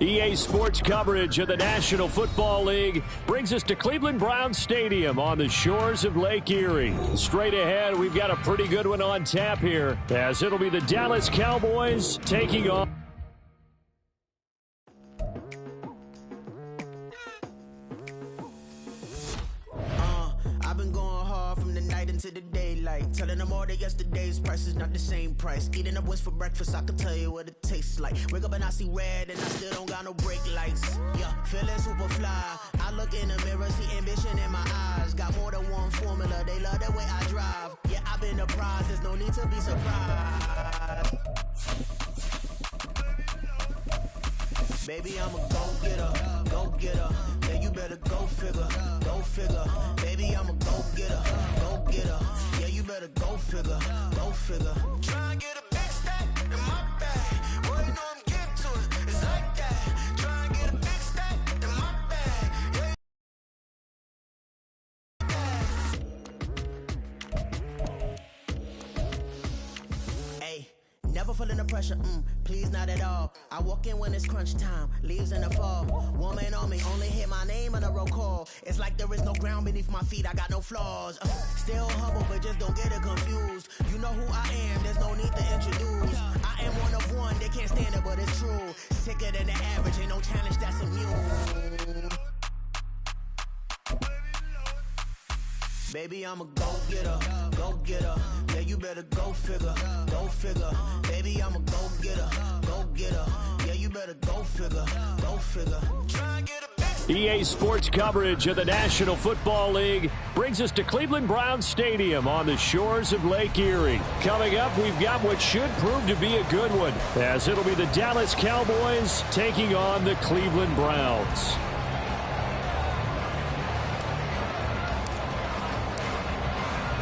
EA Sports coverage of the National Football League brings us to Cleveland Browns Stadium on the shores of Lake Erie. Straight ahead, we've got a pretty good one on tap here, as it'll be the Dallas Cowboys taking on... I've been going hard from the night into the daylight, telling them all that yesterday's price is not the same price. Eating up what's for breakfast, I can tell you what it tastes like. Wake up and I see red and I still don't got no brake lights. Yeah, feeling super fly. I look in the mirror, see ambition in my eyes. Got more than one formula, they love the way I drive. Yeah, I've been the prize, there's no need to be surprised. Baby, I'm a go-getter, go-getter. Yeah, you better go figure, go figure. Baby, I'm a go-getter, go-getter. Yeah, you better go figure, go figure. Try and get a big stack in my bag. Boy, you know I'm getting to it, it's like that. Try and get a big stack in my bag. Hey, never feeling the pressure, please not at all. I walk in when it's crunch time, leaves in the fall. Woman on me, only hit my name on a roll call. It's like there is no ground beneath my feet, I got no flaws. Still humble, but just don't get it confused. You know who I am, there's no need to introduce. I am one of one, they can't stand it, but it's true. Sicker than the average, ain't no challenge that's immune. Baby, I'm a go-getter, go-getter. Yeah, you better go figure, go figure. Baby, I'm a go-getter, go-getter. Yeah, you better go figure, go figure. Try and get a EA Sports coverage of the National Football League brings us to Cleveland Browns Stadium on the shores of Lake Erie. Coming up, we've got what should prove to be a good one, as it'll be the Dallas Cowboys taking on the Cleveland Browns.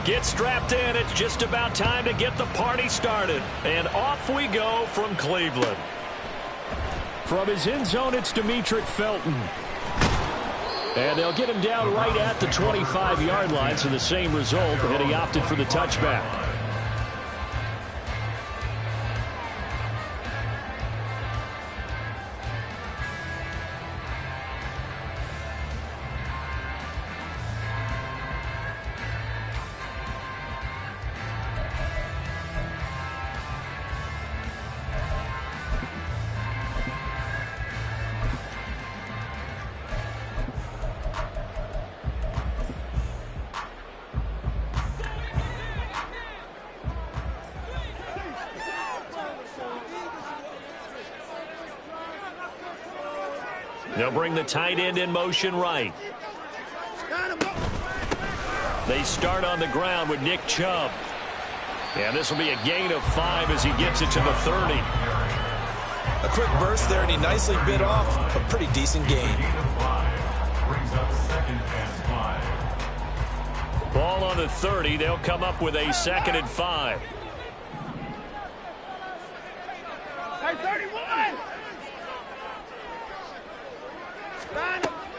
Get strapped in. It's just about time to get the party started. And off we go from Cleveland. From his end zone, it's Demetric Felton. And they'll get him down right at the 25-yard line, so the same result, and he opted for the touchback. They'll bring the tight end in motion right. They start on the ground with Nick Chubb. And this will be a gain of 5 as he gets it to the 30. A quick burst there, and he nicely bit off a pretty decent gain. Ball on the 30. They'll come up with a 2nd and 5. Hey, 31!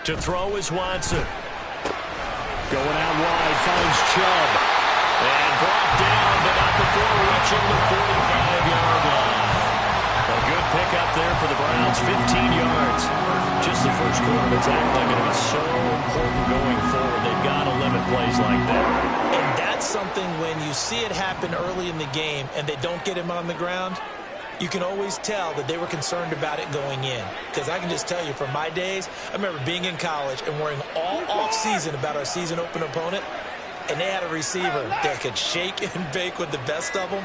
To throw is Watson. Going out wide, finds Chubb. And brought down, but not before reaching the 45-yard line. A good pickup there for the Browns, 15 yards. Just the first quarter of attack play going to be so important going forward. They've got to limit plays like that. And that's something when you see it happen early in the game and they don't get him on the ground, you can always tell that they were concerned about it going in. Because I can just tell you from my days, I remember being in college and worrying all off-season about our season open opponent, and they had a receiver that could shake and bake with the best of them.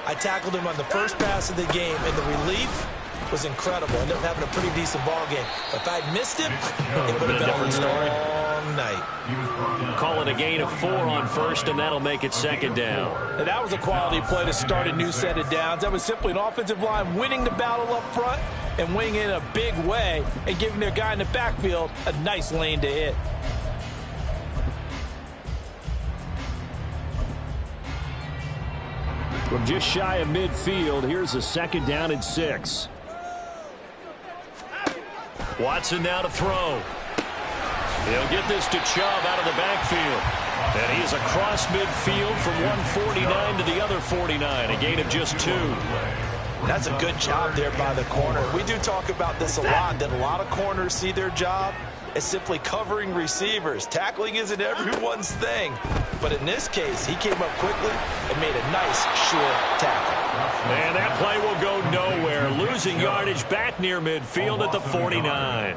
I tackled him on the first pass of the game, and the relief was incredible. Ended up having a pretty decent ball game. But if I'd missed him, it would have been a different story. Night. Call it a gain of 4 on first, and that'll make it 2nd down. And that was a quality play to start a new set of downs. That was simply an offensive line winning the battle up front and winning in a big way and giving their guy in the backfield a nice lane to hit. From just shy of midfield, here's a 2nd down and 6. Watson now to throw. He'll get this to Chubb out of the backfield. And he is across midfield from 149 to the other 49. A gain of just 2. That's a good job there by the corner. We do talk about this a lot, that a lot of corners see their job as simply covering receivers. Tackling isn't everyone's thing. But in this case, he came up quickly and made a nice, sure tackle. And that play will go nowhere. Losing yardage back near midfield at the 49.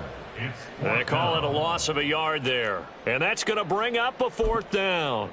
They call it a loss of a yard there. And that's going to bring up a 4th down.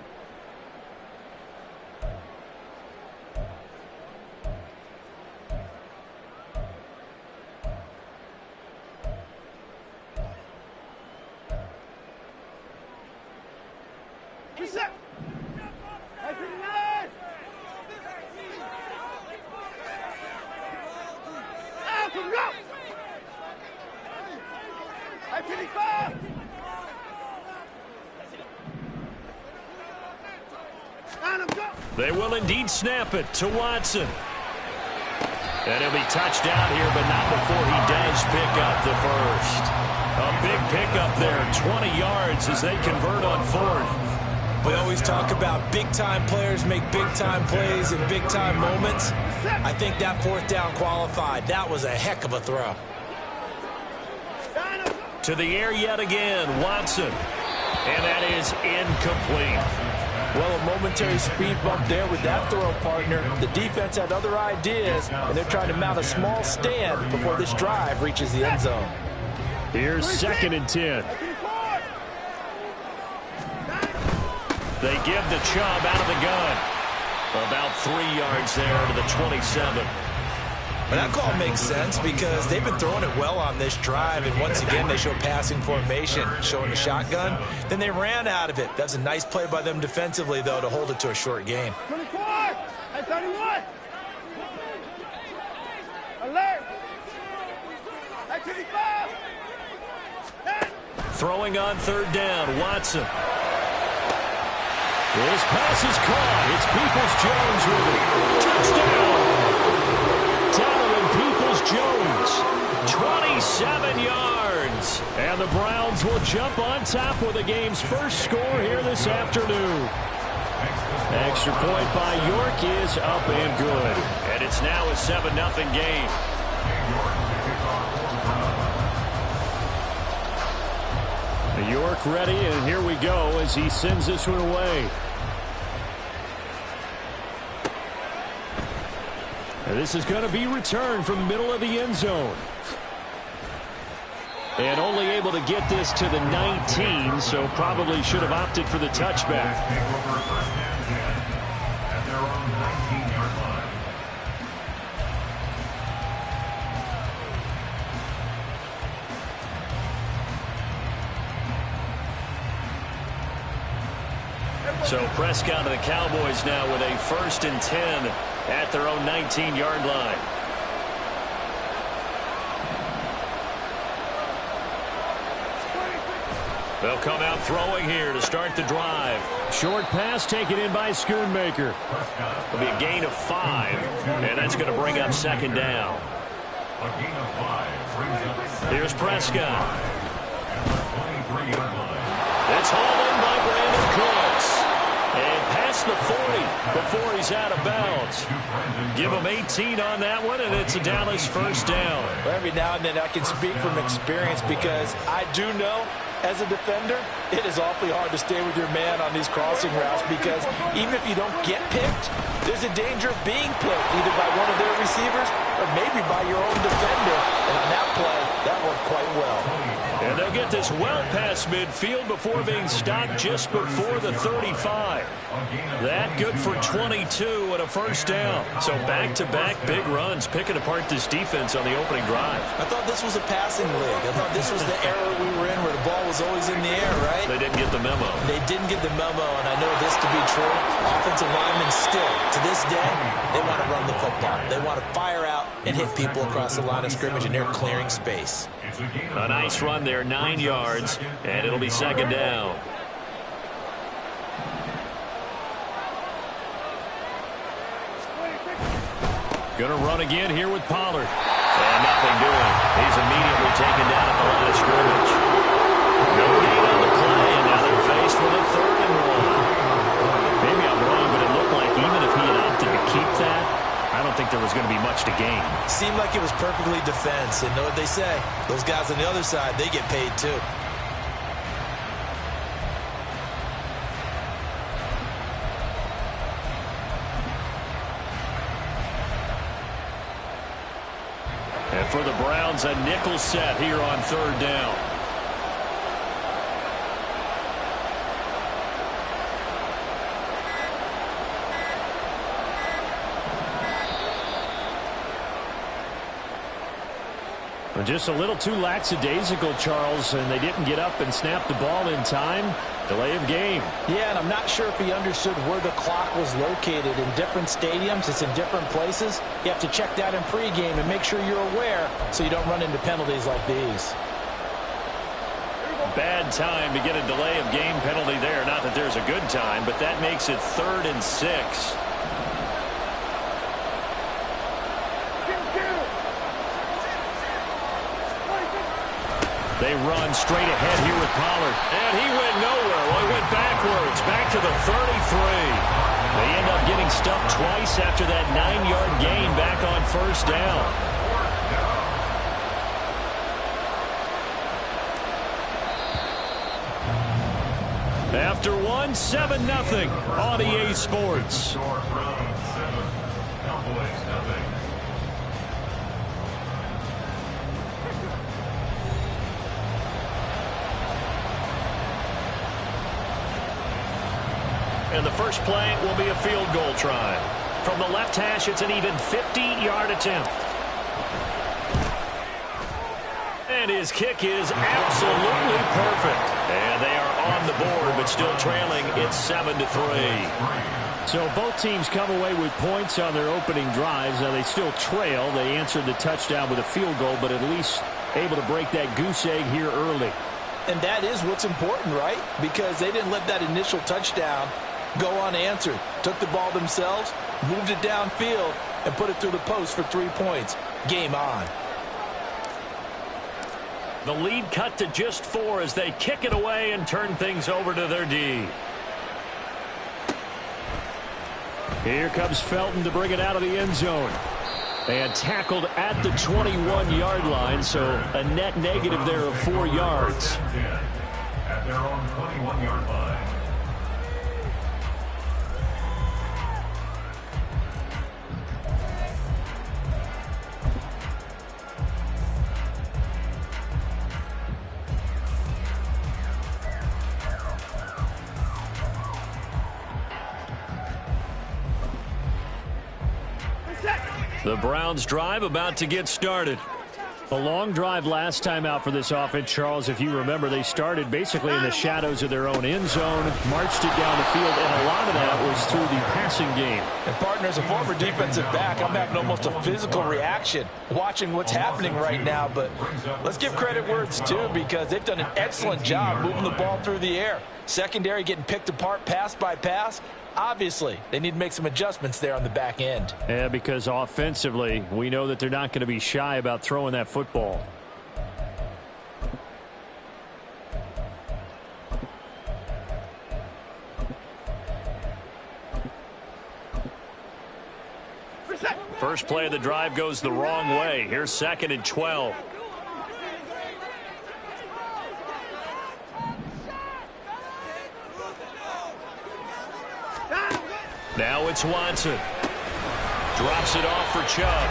They will indeed snap it to Watson. And he'll be touched down here, but not before he does pick up the first. A big pickup there, 20 yards as they convert on 4th. We always talk about big-time players make big-time plays in big-time moments. I think that 4th down qualified. That was a heck of a throw. To the air yet again, Watson. And that is incomplete. Well, a momentary speed bump there with that throw, partner. The defense had other ideas, and they're trying to mount a small stand before this drive reaches the end zone. Here's 2nd and 10. They give the Chubb out of the gun. About 3 yards there to the 27. But that call makes sense because they've been throwing it well on this drive, and once again they show passing formation, showing the shotgun. Then they ran out of it. That's a nice play by them defensively, though, to hold it to a short gain. 24! Hey, 31! Alert! Hey, 25! Throwing on 3rd down, Watson. This pass is caught. It's Peoples-Jones with it. Touchdown! Donovan Peoples-Jones, 27 yards. And the Browns will jump on top with the game's first score here this afternoon. Extra point by York is up and good. And it's now a 7-0 game. York ready, and here we go as he sends this one away. And this is going to be returned from the middle of the end zone. And only able to get this to the 19, so probably should have opted for the touchback. So Prescott and the Cowboys now with a 1st and 10 at their own 19-yard line. They'll come out throwing here to start the drive. Short pass taken in by Schoonmaker. It'll be a gain of 5, and that's going to bring up 2nd down. Here's Prescott. It's hauled in by Brandon Cooks. And past the 40 before he's out of bounds. Give him 18 on that one, and it's a Dallas 1st down. Well, every now and then I can speak from experience because I do know as a defender, it is awfully hard to stay with your man on these crossing routes because even if you don't get picked, there's a danger of being picked either by one of their receivers or maybe by your own defender. And on that play, that worked quite well. And they'll get this well past midfield before being stopped just before the 35. That good for 22 and a 1st down. So back-to-back big runs picking apart this defense on the opening drive. I thought this was a passing league. I thought this was the era we were in where the ball was always in the air, right? They didn't get the memo. They didn't get the memo, and I know this to be true. Offensive linemen still, to this day, they want to run the football. They want to fire out and hit people across the line of scrimmage, and they're clearing space. A nice run there, 9 yards, and it'll be 2nd down. Gonna run again here with Pollard. And nothing doing. He's immediately taken down at the line of scrimmage. No gain on the play, and now they're faced with a 3rd and 1. Maybe I'm wrong, but it looked like even if he had opted to keep that, I don't think there was going to be much to gain. seemed like it was perfectly defense. And know what they say? Those guys on the other side, they get paid too. And for the Browns, a nickel set here on third down. Just a little too lackadaisical, Charles, and they didn't get up and snap the ball in time. Delay of game. Yeah, and I'm not sure if he understood where the clock was located. In different stadiums, it's in different places. You have to check that in pregame and make sure you're aware so you don't run into penalties like these. Bad time to get a delay of game penalty there. Not that there's a good time, but that makes it 3rd and 6. They run straight ahead here with Pollard. And he went nowhere. Well, he went backwards, back to the 33. They end up getting stuffed twice after that 9-yard gain back on first down. After one, 7-0 on EA Sports. And the first play will be a field goal try. From the left hash, it's an even 50-yard attempt. And his kick is absolutely perfect. And they are on the board, but still trailing. It's 7-3. So both teams come away with points on their opening drives. Now they still trail. They answered the touchdown with a field goal, but at least able to break that goose egg here early. And that is what's important, right? Because they didn't let that initial touchdown go unanswered. Took the ball themselves, moved it downfield, and put it through the post for 3 points. Game on. The lead cut to just 4 as they kick it away and turn things over to their D. Here comes Felton to bring it out of the end zone. And tackled at the 21-yard line, so a net negative there of 4 yards. At their own 21-yard line. The Browns drive about to get started. A long drive last time out for this offense, Charles. If you remember, they started basically in the shadows of their own end zone, marched it down the field, and a lot of that was through the passing game. And, partner, as a former defensive back, I'm having almost a physical reaction watching what's happening right now. But let's give credit where it's due because they've done an excellent job moving the ball through the air. Secondary getting picked apart pass by pass. Obviously, they need to make some adjustments there on the back end. Yeah, because offensively, we know that they're not going to be shy about throwing that football. First play of the drive goes the wrong way. Here's 2nd and 12. Now it's Watson. Drops it off for Chubb.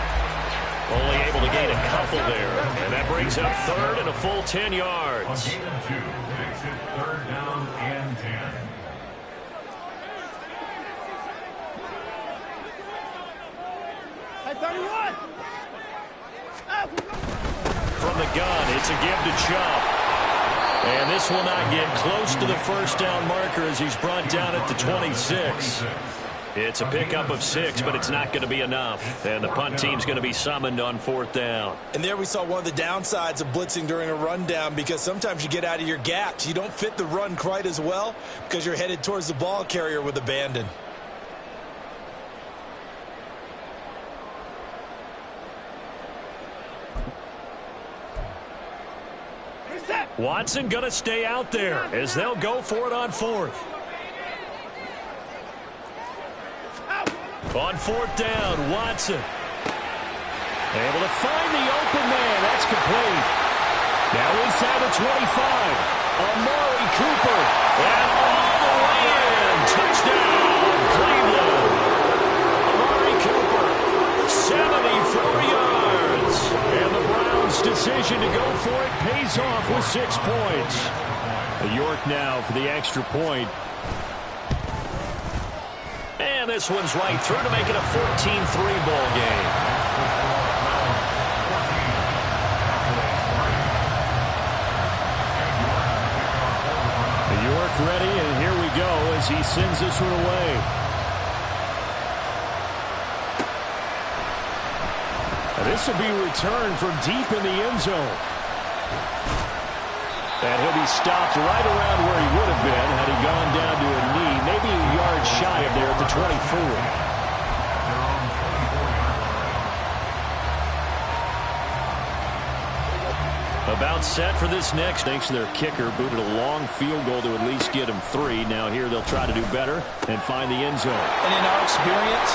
Only able to gain a couple there. And that brings up 3rd and a full 10 yards. Makes it 3rd down and 10. Hey, 31! From the gun, it's a give to Chubb. And this will not get close to the first down marker as he's brought down at the 26. It's a pickup of 6, but it's not going to be enough. And the punt team's going to be summoned on 4th down. And there we saw one of the downsides of blitzing during a rundown because sometimes you get out of your gaps. You don't fit the run quite as well because you're headed towards the ball carrier with abandon. Watson going to stay out there as they'll go for it on 4th. On 4th down, Watson. Able to find the open man. That's complete. Now inside the 25. Amari Cooper. And all the way in. Touchdown, Cleveland. Amari Cooper, 74 yards. And the Browns' decision to go for it pays off with 6 points. York now for the extra point. And this one's right through to make it a 14-3 ball game. York ready, and here we go as he sends this one away. And this will be returned from deep in the end zone. And he'll be stopped right around where he would have been had he gone down to a knee, maybe a yard shy of there at the 24. About set for this next. Thanks to their kicker, booted a long field goal to at least get him 3. Now here they'll try to do better and find the end zone. And in our experience,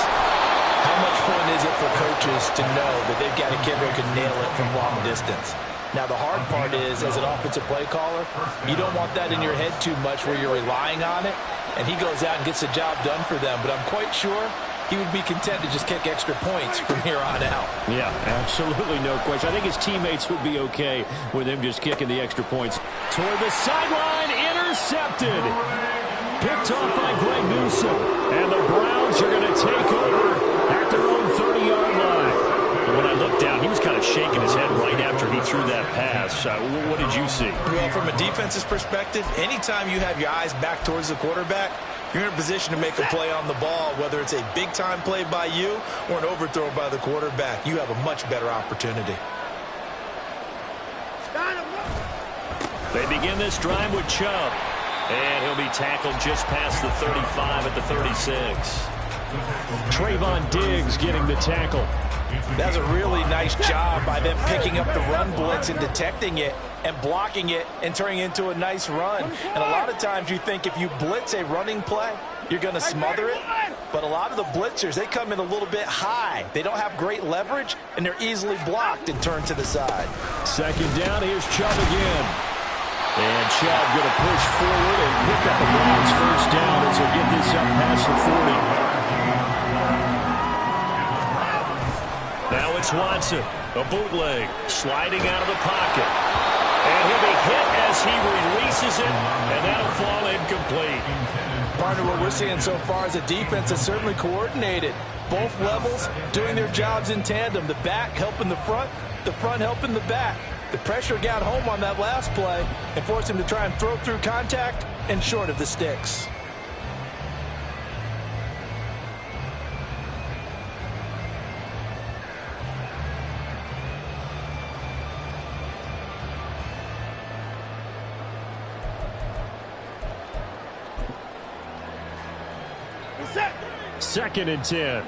how much fun is it for coaches to know that they've got a kicker who can nail it from long distance? Now, the hard part is, as an offensive play caller, you don't want that in your head too much where you're relying on it, and he goes out and gets the job done for them. But I'm quite sure he would be content to just kick extra points from here on out. Yeah, absolutely no question. I think his teammates would be okay with him just kicking the extra points. Toward the sideline, intercepted. Picked off by Greg Newsome. And the Browns are going to take over at their own 30-yard line. And when I looked down, he was kind of shaking his head right after he threw that pass. What did you see? Well, from a defense's perspective, anytime you have your eyes back towards the quarterback, you're in a position to make a play on the ball, whether it's a big-time play by you or an overthrow by the quarterback. You have a much better opportunity. They begin this drive with Chubb. And he'll be tackled just past the 35 at the 36. Trayvon Diggs getting the tackle. That's a really nice job by them picking up the run blitz and detecting it and blocking it and turning it into a nice run. And a lot of times you think if you blitz a running play, you're going to smother it. But a lot of the blitzers, they come in a little bit high. They don't have great leverage, and they're easily blocked and turned to the side. Second down, here's Chubb again. And Chubb going to push forward and pick up the Browns first down as he'll get this up past the 40. Now it's Watson, a bootleg, sliding out of the pocket. And he'll be hit as he releases it, and that'll fall incomplete. Partner, what we're seeing so far is a defense that's certainly coordinated. Both levels doing their jobs in tandem. The back helping the front helping the back. The pressure got home on that last play and forced him to try and throw through contact and short of the sticks. Second and 10.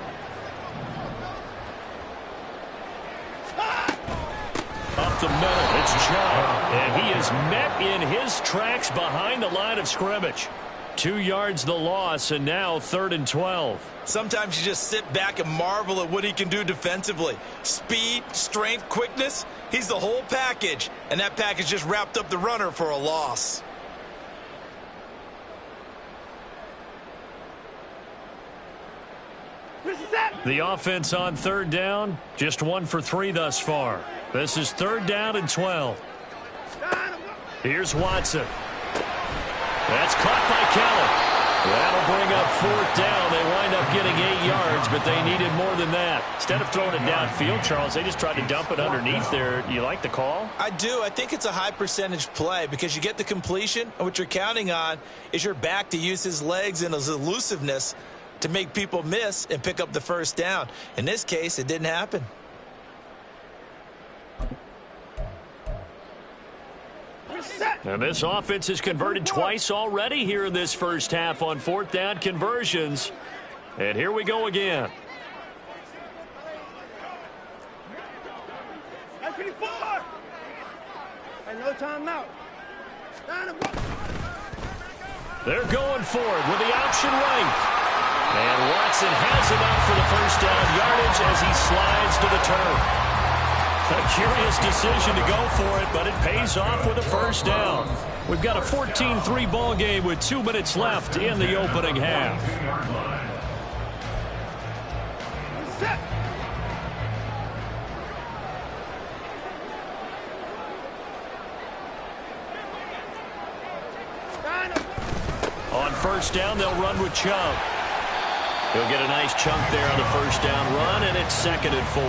Up the middle, it's Chubb. And he is met in his tracks behind the line of scrimmage. 2 yards the loss, and now 3rd and 12. Sometimes you just sit back and marvel at what he can do defensively. Speed, strength, quickness, he's the whole package. And that package just wrapped up the runner for a loss. The offense on 3rd down, just 1 for 3 thus far. This is 3rd down and 12. Here's Watson. That's caught by Kelly. That'll bring up 4th down. They wind up getting 8 yards, but they needed more than that. Instead of throwing it downfield, Charles, they just tried to dump it underneath there. You like the call? I do. I think it's a high percentage play because you get the completion, and what you're counting on is your back to use his legs and his elusiveness to make people miss and pick up the 1st down. In this case, it didn't happen. And this offense has converted twice already here in this first half on 4th down conversions. And here we go again. No timeout. They're going for it with the option right. And Watson has enough for the 1st down yardage as he slides to the turf. A curious decision to go for it, but it pays off with a first down. We've got a 14-3 ball game with 2 minutes left in the opening half. On first down, they'll run with Chubb. He'll get a nice chunk there on the first down run, and it's 2nd and 4.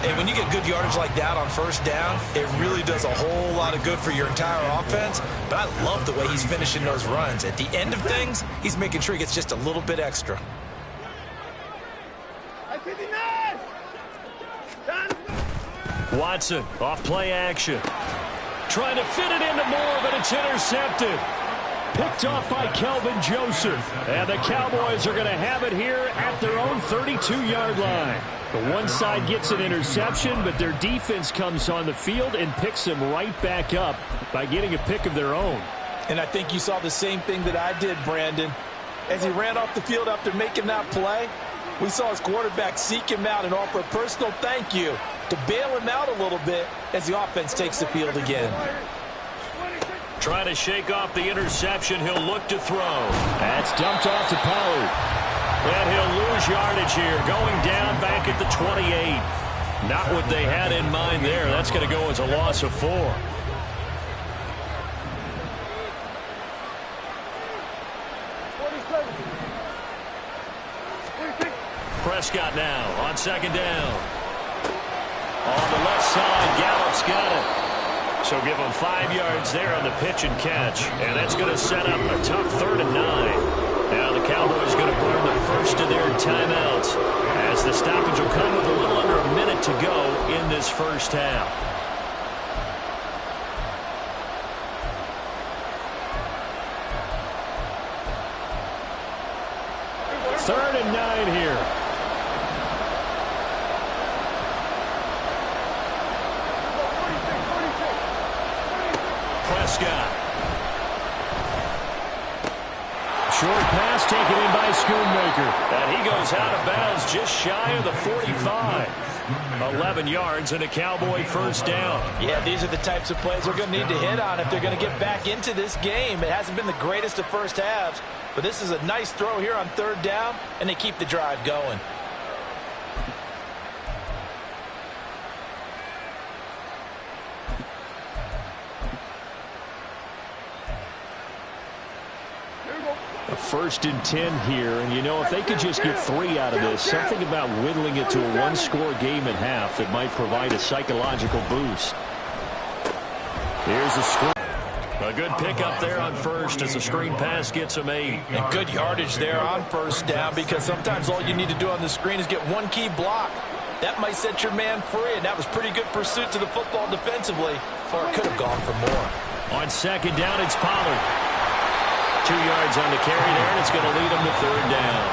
And when you get good yardage like that on first down, it really does a whole lot of good for your entire offense. But I love the way he's finishing those runs. At the end of things, he's making sure he gets just a little bit extra. Watson off play action. Trying to fit it into Moore, but it's intercepted. Picked off by Kelvin Joseph. And the Cowboys are going to have it here at their own 32-yard line. The one side gets an interception, but their defense comes on the field and picks them right back up by getting a pick of their own. And I think you saw the same thing that I did, Brandon. As he ran off the field after making that play, we saw his quarterback seek him out and offer a personal thank you to bail him out a little bit as the offense takes the field again. Trying to shake off the interception. He'll look to throw. That's dumped off to Pollard. And he'll lose yardage here, going down back at the 28. Not what they had in mind there. That's going to go as a loss of 4. Prescott now on 2nd down. On the left side, Gallup's got it. So give them 5 yards there on the pitch and catch. And that's going to set up a tough 3rd and 9. Now the Cowboys going to burn the first of their timeouts as the stoppage will come with a little under a minute to go in this first half. Third and 9 here. Prescott. Short pass taken in by Schoonmaker. And he goes out of bounds just shy of the 45. 11 yards and a Cowboy first down. Yeah, these are the types of plays they're going to need to hit on if they're going to get back into this game. It hasn't been the greatest of first halves, but this is a nice throw here on 3rd down, and they keep the drive going. A 1st and 10 here, and you know, if they could just get 3 out of this, something about whittling it to a 1-score game at half that might provide a psychological boost. Here's a screen. A good pickup there on first as the screen pass gets them 8. And good yardage there on first down, because sometimes all you need to do on the screen is get one key block. That might set your man free, and that was pretty good pursuit to the football defensively, or it could have gone for more. On 2nd down, it's Pollard. 2 yards on the carry there, and it's going to lead them to 3rd down.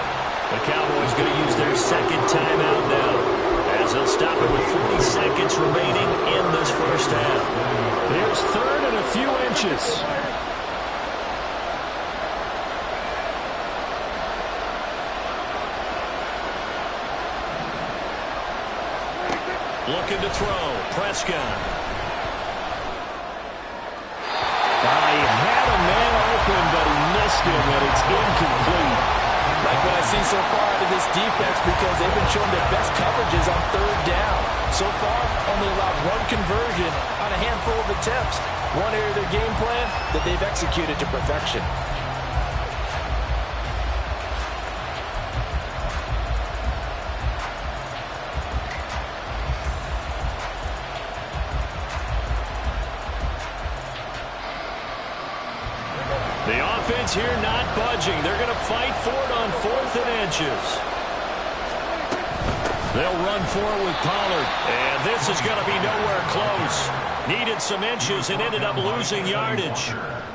The Cowboys going to use their 2nd timeout now, as they'll stop it with 40 seconds remaining in this first half. Here's 3rd and a few inches. Looking to throw. Prescott. He had a man open, but he missed him, and it's incomplete. Like what I've seen so far out of this defense, because they've been showing their best coverages on 3rd down. So far, only allowed 1 conversion on a handful of attempts. One area of their game plan that they've executed to perfection. The offense here not budging. They're going to fight for it on 4th and inches. They'll run for it with Pollard. And this is going to be nowhere close. Needed some inches and ended up losing yardage.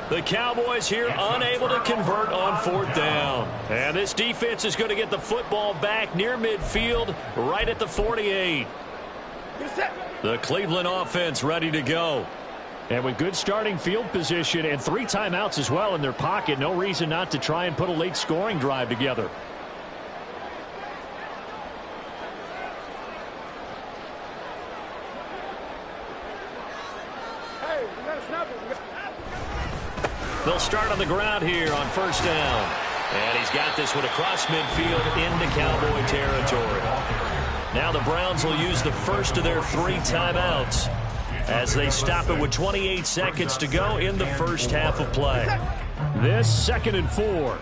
The Cowboys here unable to convert on 4th down. And this defense is going to get the football back near midfield, right at the 48. The Cleveland offense ready to go. And with good starting field position and 3 timeouts as well in their pocket, no reason not to try and put a late scoring drive together. They'll start on the ground here on first down. And he's got this one across midfield into Cowboy territory. Now the Browns will use the first of their 3 timeouts as they stop it with 28 seconds to go in the first half of play. This 2nd and 4.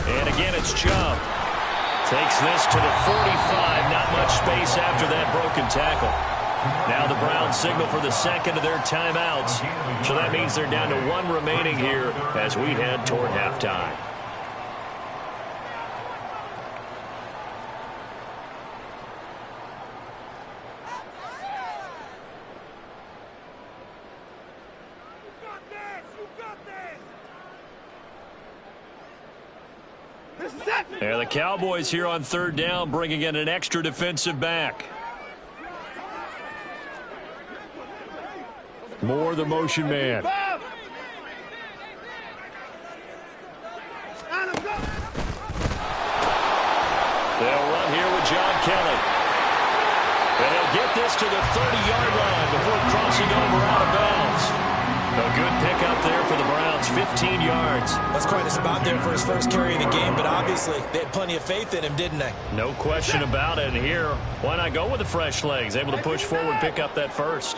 And again, it's Chubb. Takes this to the 45. Not much space after that broken tackle. Now the Browns signal for the second of their timeouts. So that means they're down to 1 remaining here as we head toward halftime. And the Cowboys here on 3rd down, bringing in an extra defensive back. Moore, the motion man. They'll run here with John Kelly. And they'll get this to the 30-yard line before crossing over out of bounds. A good pickup there for the Browns, 15 yards. That's quite a spot there for his first carry of the game, but obviously they had plenty of faith in him, didn't they? No question about it. And here, why not go with the fresh legs? Able to push forward, pick up that first.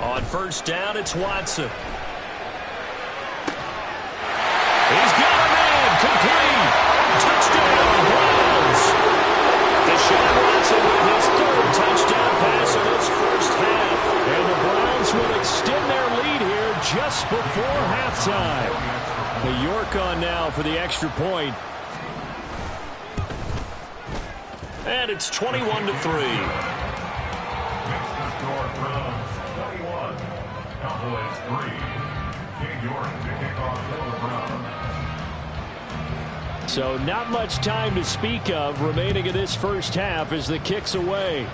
On first down, it's Watson. He's got a man, complete. Touchdown, Browns. Deshaun Watson with his 3rd touchdown pass in his first half. And the Browns will extend their lead here just before halftime. The York on now for the extra point. And it's 21-3. Makes the score Browns 21. Cowboys 3. King York to kick off for the Browns. So not much time to speak of remaining in this first half as the kick's away.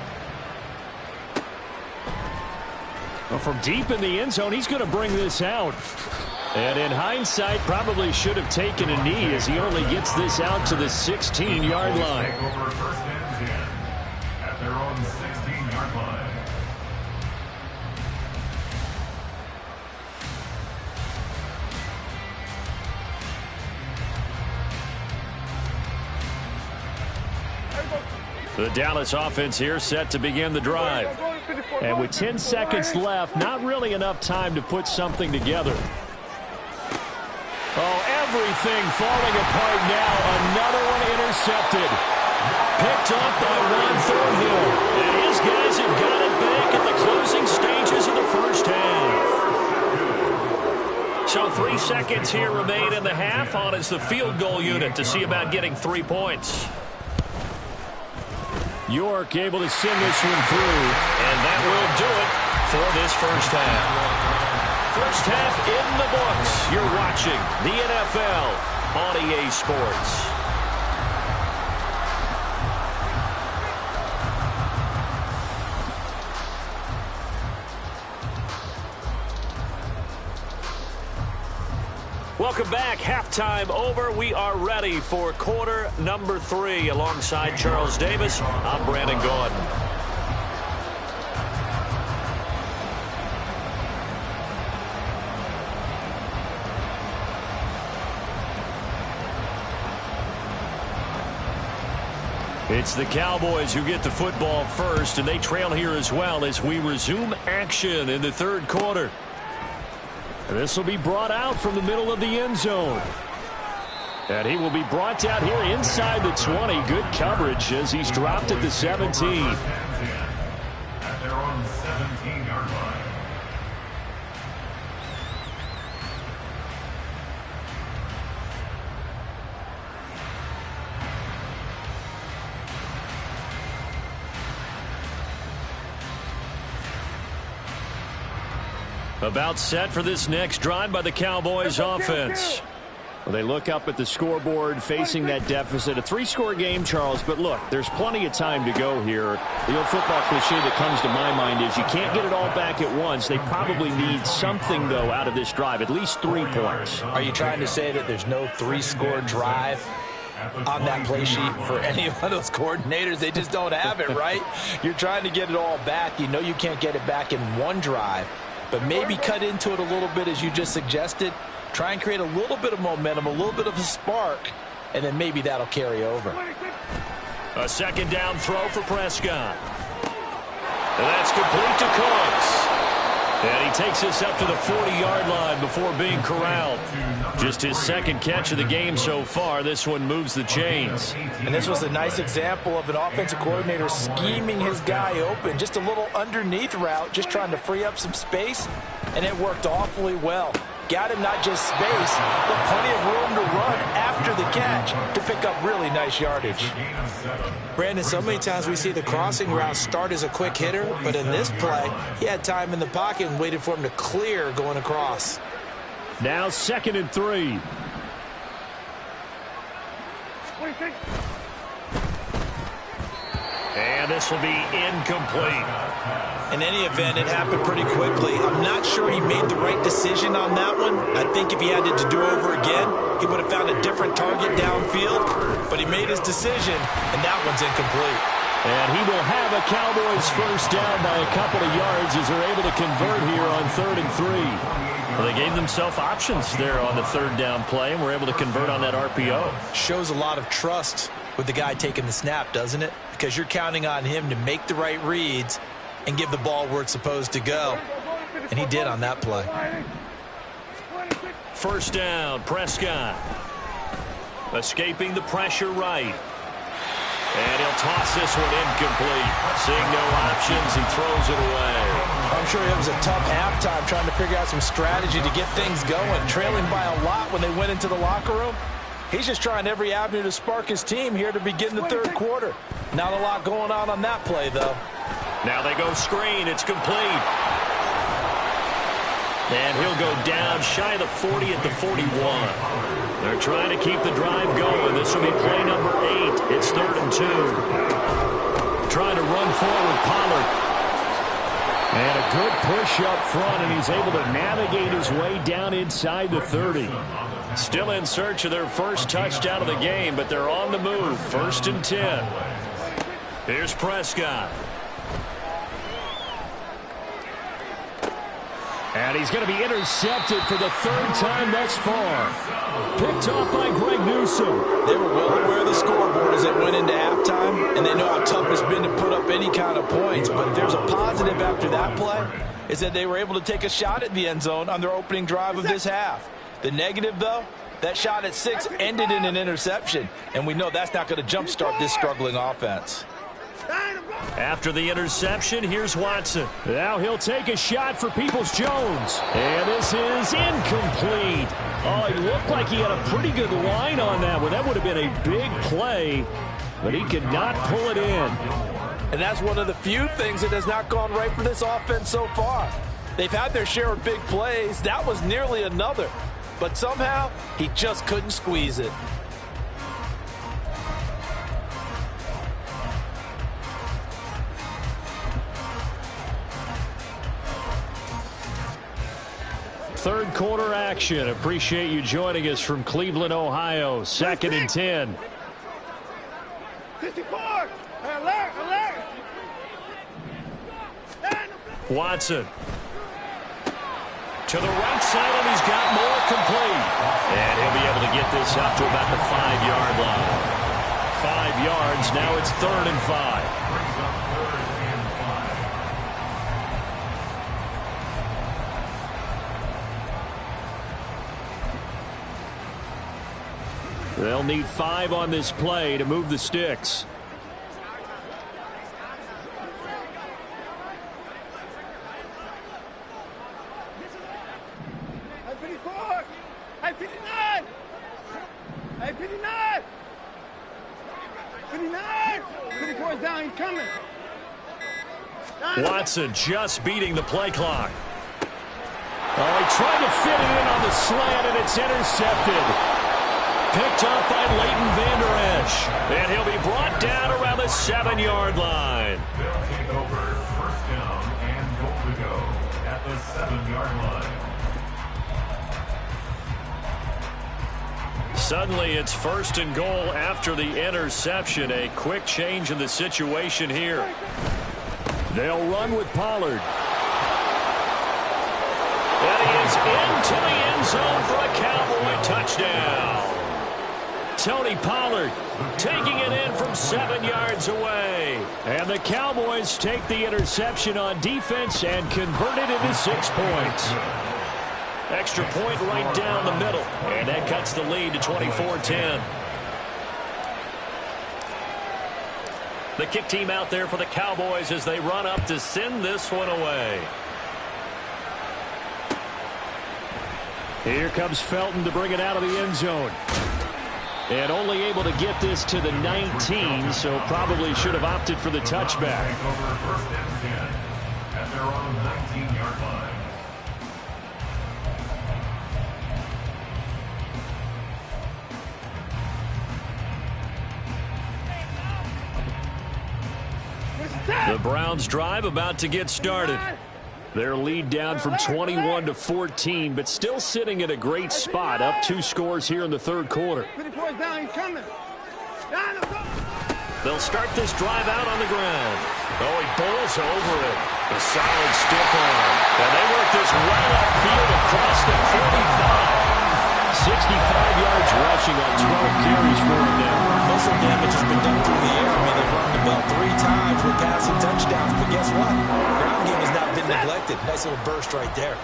Well, from deep in the end zone, he's going to bring this out. And in hindsight, probably should have taken a knee as he only gets this out to the 16-yard line. Take over 1st and 10 at their own 16-yard line. The Dallas offense here set to begin the drive. And with 10 seconds left, not really enough time to put something together. Oh, everything falling apart now. Another one intercepted. Picked off by Juan Thornhill. And his guys have got it back at the closing stages of the first half. So 3 seconds here remain in the half on as the field goal unit to see about getting 3 points. York able to send this one through. And that will do it for this first half. First half in the books. You're watching the NFL on EA Sports. Welcome back. Halftime over. We are ready for quarter number 3. Alongside Charles Davis, I'm Brandon Gordon. It's the Cowboys who get the football first, and they trail here as well as we resume action in the 3rd quarter. This will be brought out from the middle of the end zone. And he will be brought down here inside the 20. Good coverage as he's dropped at the 17. At their own 17-yard line. About set for this next drive by the Cowboys offense. Well, they look up at the scoreboard facing that deficit. A 3-score game, Charles, but look, there's plenty of time to go here. The old football cliche that comes to my mind is you can't get it all back at once. They probably need something, though, out of this drive, at least 3 points. Are you trying to say that there's no 3-score drive on that play sheet for any one of those coordinators? They just don't have it, right? You're trying to get it all back. You know you can't get it back in one drive, but maybe cut into it a little bit as you just suggested. Try and create a little bit of momentum, a little bit of a spark, and then maybe that'll carry over. A second down throw for Prescott. And that's complete to Cooks. And he takes us up to the 40-yard line before being corralled. Just his second catch of the game so far. This one moves the chains. And this was a nice example of an offensive coordinator scheming his guy open. Just a little underneath route, just trying to free up some space, and it worked awfully well. Got him not just space, but plenty of room to run after the catch to pick up really nice yardage. Brandon, so many times we see the crossing route start as a quick hitter, but in this play, he had time in the pocket and waited for him to clear going across. Now 2nd and 3. And this will be incomplete. In any event, it happened pretty quickly. I'm not sure he made the right decision on that one. I think if he had it to do over again, he would have found a different target downfield. But he made his decision, and that one's incomplete. And he will have a Cowboys first down by a couple of yards as they're able to convert here on 3rd and 3. Well, they gave themselves options there on the 3rd down play, and were able to convert on that RPO. Shows a lot of trust with the guy taking the snap, doesn't it? Because you're counting on him to make the right reads and give the ball where it's supposed to go. And he did on that play. First down, Prescott. Escaping the pressure right. And he'll toss this one incomplete. Seeing no options, he throws it away. I'm sure it was a tough halftime trying to figure out some strategy to get things going. Trailing by a lot when they went into the locker room. He's just trying every avenue to spark his team here to begin the 3rd quarter. Not a lot going on that play, though. Now they go screen. It's complete. And he'll go down shy of the 40 at the 41. They're trying to keep the drive going. This will be play number 8. It's 3rd and 2. Trying to run forward, Pollard. And a good push up front, and he's able to navigate his way down inside the 30. Still in search of their first touchdown of the game, but they're on the move. 1st and 10. Here's Prescott. And he's going to be intercepted for the 3rd time thus far. Picked off by Greg Newsome. They were well aware of the scoreboard as they went into halftime, and they know how tough it's been to put up any kind of points. But if there's a positive after that play, is that they were able to take a shot at the end zone on their opening drive of this half. The negative, though, that shot at 6 ended in an interception, and we know that's not going to jumpstart this struggling offense. After the interception, here's Watson. Now he'll take a shot for Peoples-Jones. And this is incomplete. Oh, it looked like he had a pretty good line on that one. That would have been a big play, but he could not pull it in. And that's one of the few things that has not gone right for this offense so far. They've had their share of big plays. That was nearly another. But somehow, he just couldn't squeeze it. Third quarter action. Appreciate you joining us from Cleveland, Ohio. 2nd and 10. 54. Alert. Watson. To the right side, and he's got more complete. And he'll be able to get this up to about the 5-yard line. 5 yards. Now it's 3rd and 5. They'll need 5 on this play to move the sticks. I 59. 54 is down. He's coming. Watson just beating the play clock. Oh, he tried to fit it in on the slant, and it's intercepted. Picked up by Leighton Vander Esch. And he'll be brought down around the 7-yard line. They'll take over first down and goal to go at the 7-yard line. Suddenly it's first and goal after the interception. A quick change in the situation here. They'll run with Pollard. And he is into the end zone for a Cowboy touchdown. Tony Pollard taking it in from 7 yards away. And the Cowboys take the interception on defense and convert it into 6 points. Extra point right down the middle. And that cuts the lead to 24-10. The kick team out there for the Cowboys as they run up to send this one away. Here comes Felton to bring it out of the end zone. And only able to get this to the 19, so probably should have opted for the touchback. Take over first and 10 at their own 19-yard line. The Browns drive about to get started. Their lead down from 21 to 14, but still sitting at a great spot, up 2 scores here in the third quarter. 54's down, he's coming. Down, let's go. They'll start this drive out on the ground. Oh, he bowls over it. A solid stiff arm. And they work this well upfield across the 45. 65 yards rushing on 12 carries for him now. Muscle damage has been done through the air. I mean, they've run the ball 3 times with passing touchdowns. But guess what? Ground game has not been neglected. Nice little burst right there.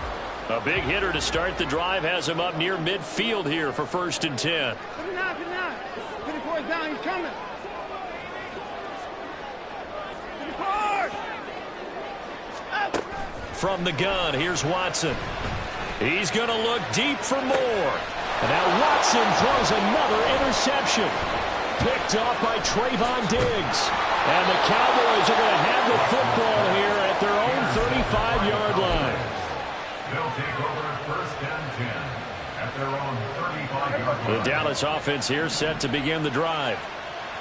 A big hitter to start the drive has him up near midfield here for first and 10. 54's down, he's coming. 54! From the gun, here's Watson. He's going to look deep for more. And now Watson throws another interception. Picked off by Trayvon Diggs. And the Cowboys are going to have the football here at their own 35-yard line. They'll take over first and 10 at their own 35-yard line. The Dallas offense here set to begin the drive.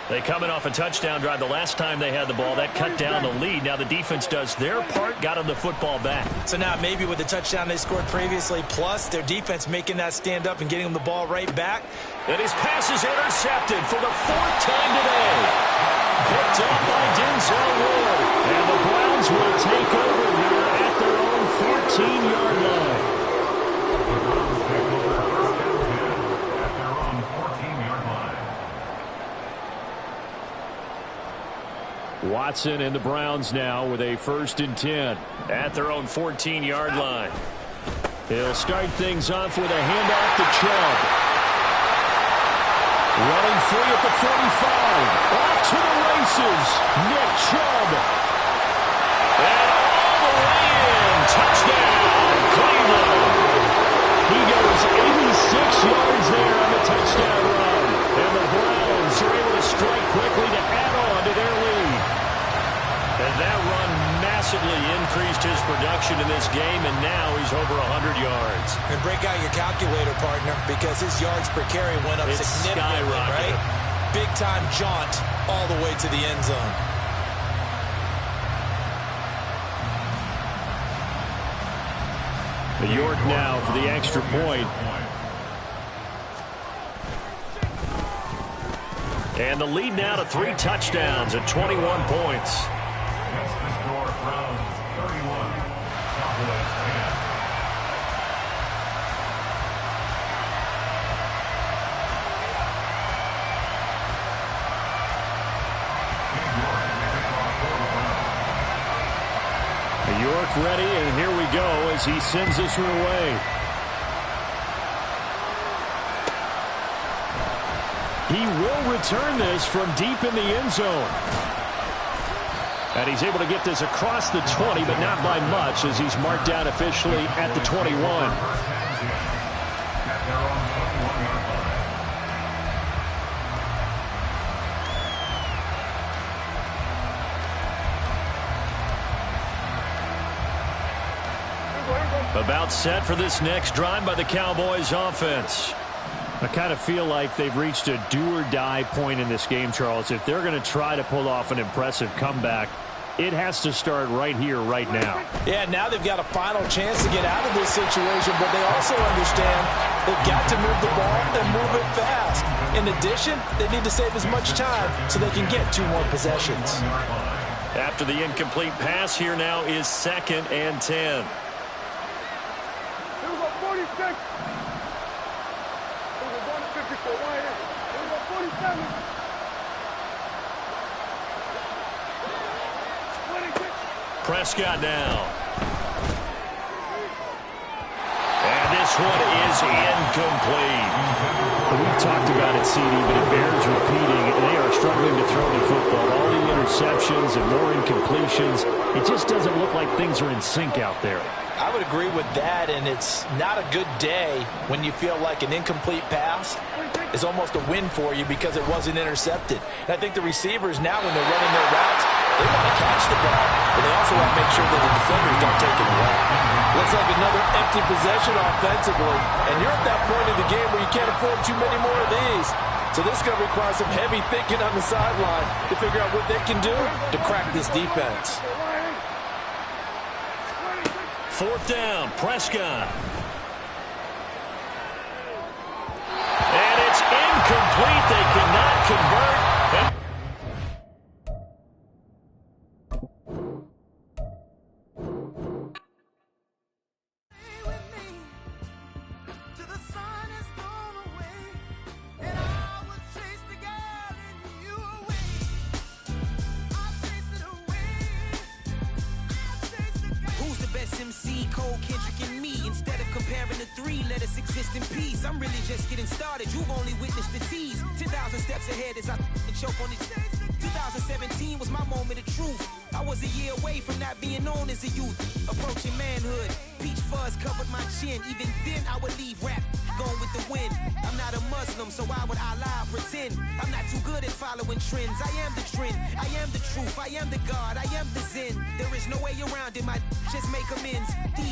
They coming off a touchdown drive the last time they had the ball. That cut down the lead. Now the defense does their part, got them the football back. So now maybe with the touchdown they scored previously, plus their defense making that stand up and getting them the ball right back. And his pass is intercepted for the 4th time today. Picked up by Denzel Ward. And the Browns will take over here at their own 14-yard line. Take over first and 10 at their own 14-yard line. Watson and the Browns now with a first and 10 at their own 14-yard line. He'll start things off with a handoff to Chubb. Running free at the 45. Off to the races. Nick Chubb. And all the way in. Touchdown, Cleveland. He goes 86 yards there on the touchdown run. And the Browns are able to strike quickly to add on to their lead. And that run massively increased his production in this game, and now he's over 100 yards. And break out your calculator, partner, because his yards per carry went up significantly, right? Big-time jaunt all the way to the end zone. York now for the extra point. And the lead now to 3 touchdowns at 21 points. That's the score. Browns 31, Cowboys 10. York ready, and here we go as he sends this one away. He will return this from deep in the end zone. And he's able to get this across the 20, but not by much, as he's marked down officially at the 21. About set for this next drive by the Cowboys offense. I kind of feel like they've reached a do-or-die point in this game, Charles. If they're going to try to pull off an impressive comeback, it has to start right here, right now. Yeah, now they've got a final chance to get out of this situation, but they also understand they've got to move the ball and move it fast. In addition, they need to save as much time so they can get 2 more possessions. After the incomplete pass, here now is 2nd and 10. Here we go, 46. Here we go, 54 right here. Here we go, 47. 26. Prescott now. And this one is incomplete. We've talked about it, CD, but it bears repeating. They are struggling to throw the football. All the interceptions and more incompletions. It just doesn't look like things are in sync out there. I would agree with that, and it's not a good day when you feel like an incomplete pass is almost a win for you because it wasn't intercepted. And I think the receivers now, when they're running their routes, they want to catch the ball, but they also want to make sure that the defenders don't take it away. Looks like another empty possession offensively, and you're at that point in the game where you can't afford too many more of these. So this is going to require some heavy thinking on the sideline to figure out what they can do to crack this defense. 4th down, Prescott. And it's incomplete. They cannot convert. MC, Cole, Kendrick, and me. Instead of comparing the 3, let us exist in peace. I'm really just getting started. You've only witnessed the tease. 10,000 steps ahead as I choke on these. 2017 was my moment of truth. I was a year away from not being known as a youth. Approaching manhood. Peach fuzz covered my chin. Even then, I would leave rap going with the wind. I'm not a Muslim, so why would I lie or pretend? I'm not too good at following trends. I am the trend. I am the truth. I am the God. I am the Zen. There is no way around it. My just make amends. These